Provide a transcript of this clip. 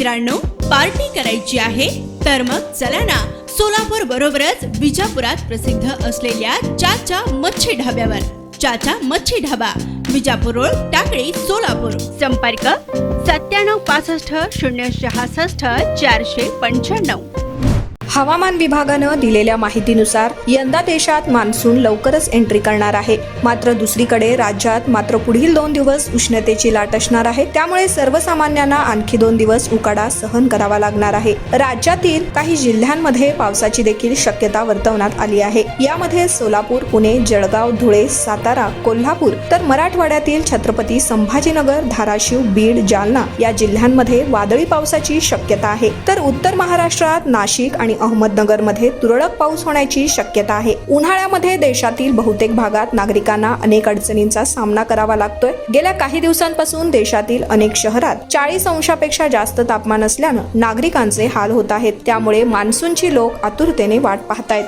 मित्रांनो, पार्टी करायची आहे तर मग चला ना सोलापूर बरोबरच विजापुरात प्रसिद्ध असलेल्या चाचा मच्छी ढाब्यावर. चाचा मच्छी ढाबा, विजापूर रोड, टाकळी, सोलापूर. संपर्क 9765066495. हवामान विभागानं दिलेल्या माहितीनुसार यंदा देशात मान्सून लवकरच एंट्री करणार आहे. मात्र दुसरीकडे राज्यात मात्र पुढील 2 दिवस उष्णतेची लाट असणार आहे. त्यामुळे सर्वसामान्यांना आणखी 2 दिवस उकाडा सहन करावा लागणार आहे. राज्यातील काही जिल्ह्यांमध्ये पावसाची देखील शक्यता वर्तवण्यात आली आहे. यामध्ये सोलापूर, पुणे, जळगाव, धुळे, सातारा, कोल्हापूर तर मराठवाड्यातील छत्रपती संभाजीनगर, धाराशिव, बीड, जालना या जिल्ह्यांमध्ये वादळी पावसाची शक्यता आहे. तर उत्तर महाराष्ट्रात नाशिक आणि अहमदनगर मध्ये तुरळक पाऊस होण्याची शक्यता आहे. उन्हाळ्यामध्ये देशातील बहुतेक भागात नागरिकांना अनेक अडचणींचा सामना करावा लागतोय. गेल्या काही दिवसांपासून देशातील अनेक शहरात 40 अंशापेक्षा जास्त तापमान असल्यानं नागरिकांचे हाल होत आहेत. त्यामुळे मान्सूनची लोक आतुरतेने वाट पाहतायत.